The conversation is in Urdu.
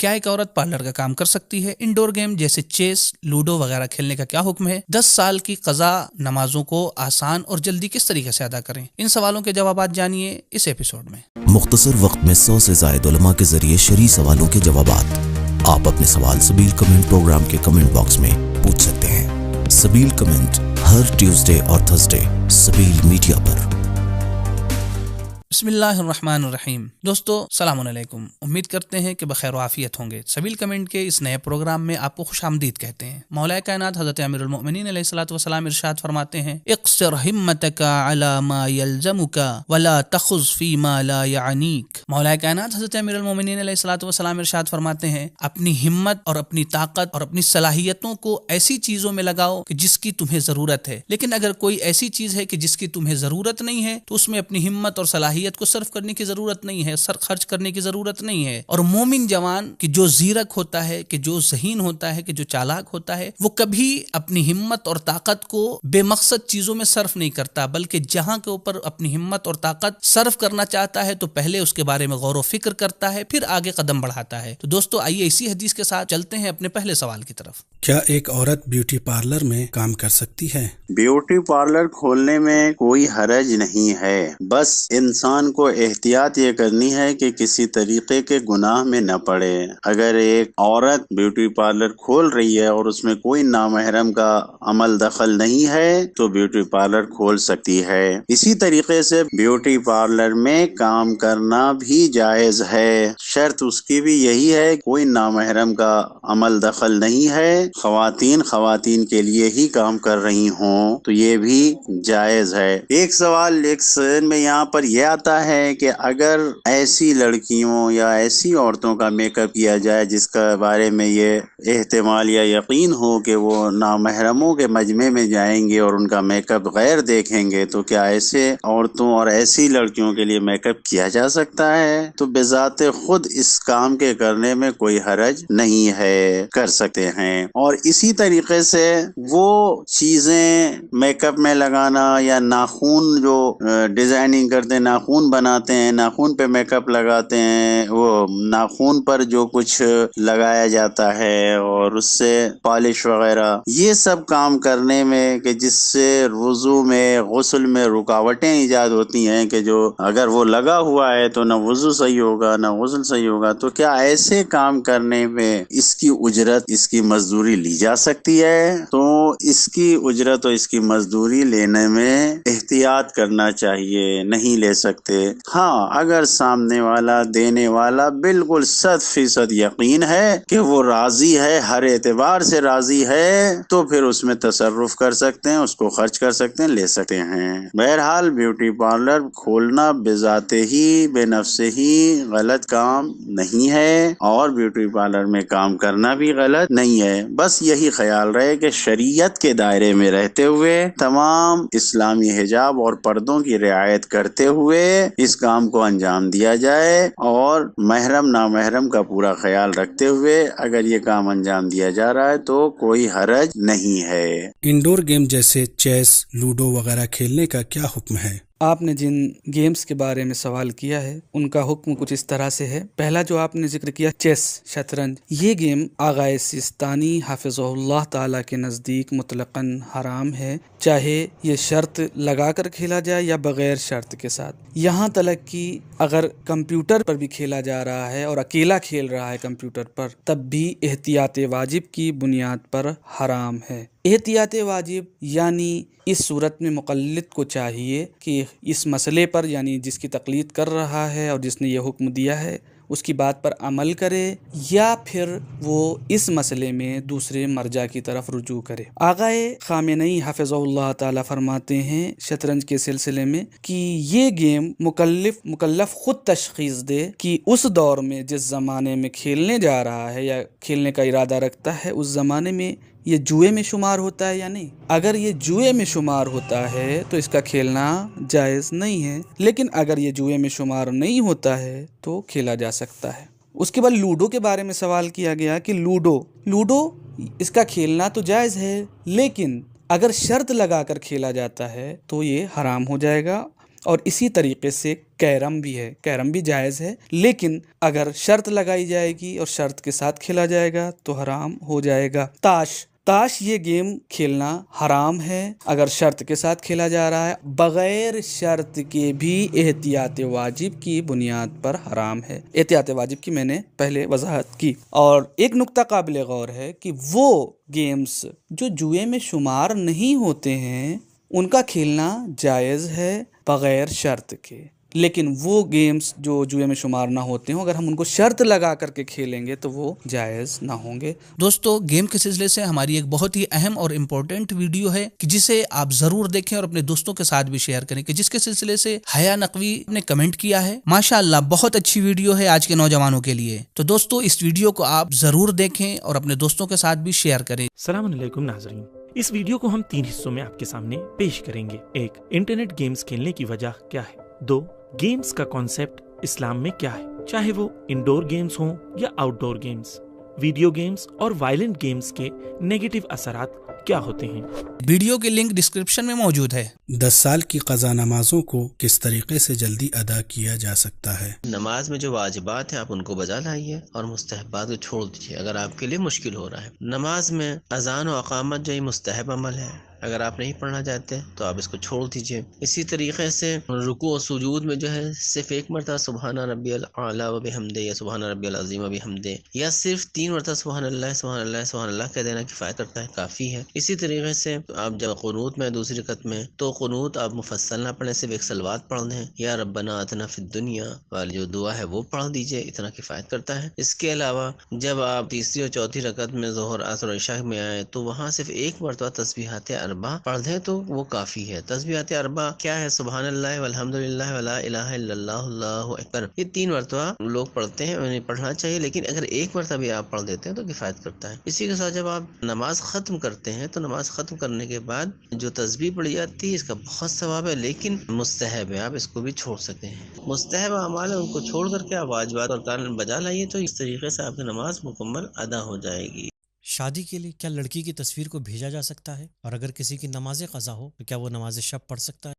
کیا ایک عورت پارلر کا کام کر سکتی ہے؟ انڈور گیم جیسے چیس، لوڈو وغیرہ کھیلنے کا کیا حکم ہے؟ 10 سال کی قضا نمازوں کو آسان اور جلدی کس طریقے سے ادا کریں؟ ان سوالوں کے جوابات جانیے اس ایپیسوڈ میں۔ مختصر وقت میں 100 سے زائد علماء کے ذریعے شرعی سوالوں کے جوابات۔ آپ اپنے سوال سبیل کمنٹ پروگرام کے کمنٹ باکس میں پوچھ سکتے ہیں۔ سبیل کمنٹ ہر ٹیوزڈے اور تھرسڈے سبیل میڈیا پر۔ بسم اللہ الرحمن الرحیم۔ دوستو السلام علیکم، امید کرتے ہیں کہ بخیر و عافیت ہوں گے۔ سبیل کمنٹ کے اس نئے پروگرام میں آپ کو خوش آمدید کہتے ہیں۔ مولا کائنات حضرت امیر المؤمنین علیہ الصلوۃ والسلام ارشاد فرماتے ہیں، اقصر ہمتک علی ما یلزمک ولا تخض فیما لا یعنیک۔ مولا کائنات حضرت امیر المؤمنین علیہ الصلوۃ والسلام ارشاد فرماتے ہیں، اپنی ہمت اور اپنی طاقت اور اپنی صلاحیتوں کو ایسی چیزوں میں لگاؤ کہ جس کی تمہیں ضرورت ہے، لیکن اگر کوئی ایسی چیز ہے کہ جس کی تمہیں ضرورت نہیں ہے تو اس میں اپنی ہمت اور صلاحیت کو صرف کرنے کی ضرورت نہیں ہے، سر خرچ کرنے کی ضرورت نہیں ہے۔ اور مومن جوان کہ جو زیرک ہوتا ہے، کہ جو ذہین ہوتا ہے، کہ جو چالاک ہوتا ہے، وہ کبھی اپنی ہمت اور طاقت کو بے مقصد چیزوں میں صرف نہیں کرتا، بلکہ جہاں کے اوپر اپنی ہمت اور طاقت صرف کرنا چاہتا ہے تو پہلے اس کے بارے میں غور و فکر کرتا ہے، پھر آگے قدم بڑھاتا ہے۔ تو دوستو آئیے اسی حدیث کے ساتھ چلتے ہیں اپنے پہلے سوال کی طرف۔ کیا ایک عورت بیوٹی پارلر میں کام کر سکتی ہے؟ بیوٹی پارلر کھولنے میں کوئی حرج نہیں ہے، بس انسان کو احتیاط یہ کرنی ہے کہ کسی طریقے کے گناہ میں نہ پڑے۔ اگر ایک عورت بیوٹی پارلر کھول رہی ہے اور اس میں کوئی نامحرم کا عمل دخل نہیں ہے تو بیوٹی پارلر کھول سکتی ہے۔ اسی طریقے سے بیوٹی پارلر میں کام کرنا بھی جائز ہے، شرط اس کی بھی یہی ہے کوئی نامحرم کا عمل دخل نہیں ہے، خواتین کے لیے ہی کام کر رہی ہوں تو یہ بھی جائز ہے۔ ایک سوال ایک ذہن میں یہاں پر یہ آتا ہے کہ اگر ایسی لڑکیوں یا ایسی عورتوں کا میک اپ کیا جائے جس کا بارے میں یہ احتمال یا یقین ہو کہ وہ نامحرموں کے مجمع میں جائیں گے اور ان کا میک اپ غیر دیکھیں گے، تو کیا ایسے عورتوں اور ایسی لڑکیوں کے لیے میک اپ کیا جا سکتا ہے؟ تو بذات خود اس کام کے کرنے میں کوئی حرج نہیں ہے، کر سکتے ہیں۔ اور اسی طریقے سے وہ چیزیں میک اپ میں لگانا یا ناخون جو ڈیزائننگ کرتے ہیں، ناخون بناتے ہیں، ناخون پہ میک اپ لگاتے ہیں، وہ ناخون پر جو کچھ لگایا جاتا ہے اور اس سے پالش وغیرہ، یہ سب کام کرنے میں کہ جس سے وضو میں غسل میں رکاوٹیں ایجاد ہوتی ہیں کہ جو اگر وہ لگا ہوا ہے تو نہ وضو صحیح ہوگا نہ غسل صحیح ہوگا، تو کیا ایسے کام کرنے میں اس کی اجرت، اس کی مزدوری لی جا سکتی ہے؟ تو اس کی اجرت اور اس کی مزدوری لینے میں احتیاط کرنا چاہیے، نہیں لے سکتے۔ ہاں، اگر سامنے والا دینے والا بالکل 100% یقین ہے کہ وہ راضی ہے، ہر اعتبار سے راضی ہے، تو پھر اس میں تصرف کر سکتے ہیں، اس کو خرچ کر سکتے ہیں، لے سکتے ہیں۔ بہرحال بیوٹی پارلر کھولنا بذات ہی بے نفس ہی غلط کام نہیں ہے اور بیوٹی پارلر میں کام کرنا بھی غلط نہیں ہے۔ بس یہی خیال رہے کہ شریعت کے دائرے میں رہتے ہوئے، تمام اسلامی حجاب اور پردوں کی رعایت کرتے ہوئے اس کام کو انجام دیا جائے اور محرم نامحرم کا پورا خیال رکھتے ہوئے اگر یہ کام انجام دیا جا رہا ہے تو کوئی حرج نہیں ہے۔ انڈور گیم جیسے چیس، لوڈو وغیرہ کھیلنے کا کیا حکم ہے؟ آپ نے جن گیمز کے بارے میں سوال کیا ہے ان کا حکم کچھ اس طرح سے ہے۔ پہلا جو آپ نے ذکر کیا چیس، شطرنج، یہ گیم آغائے سیستانی حافظہ اللہ تعالیٰ کے نزدیک مطلقاً حرام ہے، چاہے یہ شرط لگا کر کھیلا جائے یا بغیر شرط کے ساتھ۔ یہاں تلک کہ اگر کمپیوٹر پر بھی کھیلا جا رہا ہے اور اکیلا کھیل رہا ہے کمپیوٹر پر، تب بھی احتیاط واجب کی بنیاد پر حرام ہے۔ احتیاط واجب یعنی اس صورت میں مقلد کو چاہیے کہ اس مسئلے پر، یعنی جس کی تقلید کر رہا ہے اور جس نے یہ حکم دیا ہے، اس کی بات پر عمل کرے یا پھر وہ اس مسئلے میں دوسرے مرجع کی طرف رجوع کرے۔ آقائے خامنئی حفظہ اللہ تعالی فرماتے ہیں شطرنج کے سلسلے میں کہ یہ گیم مکلف خود تشخیص دے کہ اس دور میں جس زمانے میں کھیلنے جا رہا ہے یا کھیلنے کا ارادہ رکھتا ہے، اس زمانے میں یہ جوئے میں شمار ہوتا ہے یا نہیں۔ اگر یہ جوئے میں شمار ہوتا ہے تو اس کا کھیلنا جائز نہیں ہے، لیکن اگر یہ جوئے میں شمار نہیں ہوتا ہے تو کھیلا جا سکتا ہے۔ اس کے بعد لوڈو کے بارے میں سوال کیا گیا کہ لوڈو اس کا کھیلنا تو جائز ہے، لیکن اگر شرط لگا کر کھیلا جاتا ہے تو یہ حرام ہو جائے گا اور اسی طریقے سے کیرم بھی ہے، کیرم بھی جائز ہے، لیکن اگر شرط لگائی جائے گی اور شرط کے ساتھ کھیلا جائے گا تو حرام ہو جائے گا۔ تاش یہ گیم کھیلنا حرام ہے اگر شرط کے ساتھ کھیلا جا رہا ہے، بغیر شرط کے بھی احتیاط واجب کی بنیاد پر حرام ہے۔ احتیاط واجب کی میں نے پہلے وضاحت کی۔ اور ایک نکتہ قابل غور ہے کہ وہ گیمز جو جوئے میں شمار نہیں ہوتے ہیں ان کا کھیلنا جائز ہے بغیر شرط کے، لیکن وہ گیمز جو جوئے میں شمار نہ ہوتے ہوں اگر ہم ان کو شرط لگا کر کے کھیلیں گے تو وہ جائز نہ ہوں گے۔ دوستو گیم کے سلسلے سے ہماری ایک بہت ہی اہم اور امپورٹنٹ ویڈیو ہے کہ جسے آپ ضرور دیکھیں اور اپنے دوستوں کے ساتھ بھی شیئر کریں، کہ جس کے سلسلے سے حیا نقوی نے کمنٹ کیا ہے۔ ماشاءاللہ بہت اچھی ویڈیو ہے آج کے نوجوانوں کے لیے، تو دوستو اس ویڈیو کو آپ ضرور دیکھیں اور اپنے دوستوں کے ساتھ بھی شیئر کریں۔ السلام علیکم ناظرین، اس ویڈیو کو ہم 3 حصوں میں آپ کے سامنے پیش کریں گے۔ 1. انٹرنیٹ گیمز کھیلنے کی وجہ کیا ہے؟ 2. گیمز کا کانسیپٹ اسلام میں کیا ہے، چاہے وہ انڈور گیمز ہوں یا آؤٹ ڈور گیمز۔ ویڈیو گیمز اور وائلنٹ گیمز کے نیگیٹو اثرات کیا ہوتے ہیں۔ ویڈیو کی لنک ڈسکرپشن میں موجود ہے۔ 10 سال کی قضا نمازوں کو کس طریقے سے جلدی ادا کیا جا سکتا ہے؟ نماز میں جو واجبات ہیں آپ ان کو بجا لائیے اور مستحبات کو چھوڑ دیجیے اگر آپ کے لیے مشکل ہو رہا ہے۔ نماز میں اذان و اقامت جو یہ مستحب عمل ہے، اگر آپ نہیں پڑھنا چاہتے تو آپ اس کو چھوڑ دیجیے۔ اسی طریقے سے رکوع و سجود میں جو ہے صرف ایک مرتبہ سبحان ربی الاعلی و بحمدہ یا سبحان ربی العظیم و بحمدہ، یا صرف 3 مرتبہ سبحان اللہ سبحان اللہ سبحان اللہ کہہ دینا کفایت کرتا ہے، کافی ہے۔ اسی طریقے سے آپ جب قنوت میں دوسری رکعت میں تو قنوت آپ مفصل نہ پڑھیں، صرف ایک صلوات پڑھ دیں، یا ربنا آتنا فی الدنیا والی جو دعا ہے وہ پڑھ دیجیے، اتنا کفایت کرتا ہے۔ اس کے علاوہ جب آپ تیسری اور چوتھی رکعت میں ظہر عصر اور عشاء میں آئے تو وہاں صرف ایک مرتبہ تسبیحات اربع پڑھ دیں تو وہ کافی ہے۔ تسبیحات اربع کیا ہے؟ سبحان اللہ والحمد للہ ولا الہ الا اللہ اللہ اکبر، یہ 3 مرتبہ لوگ پڑھتے ہیں، انہیں پڑھنا چاہیے، لیکن اگر ایک مرتبہ بھی آپ پڑھ دیتے ہیں تو کفایت کرتا ہے۔ اسی کے ساتھ جب آپ نماز ختم کرتے ہیں تو نماز ختم کرنے کے بعد جو تسبیح پڑھی جاتی ہے اس کا بہت ثواب ہے، لیکن مستحب ہے، آپ اس کو بھی چھوڑ سکتے ہیں۔ مستحب اعمال ہے ان کو چھوڑ کر کے آپ واجبات اور کارن بجا لائیے تو اس طریقے سے آپ کی نماز مکمل ادا ہو جائے گی۔ شادی کے لیے کیا لڑکی کی تصویر کو بھیجا جا سکتا ہے؟ اور اگر کسی کی نماز قضا ہو تو کیا وہ نماز شب پڑھ سکتا ہے؟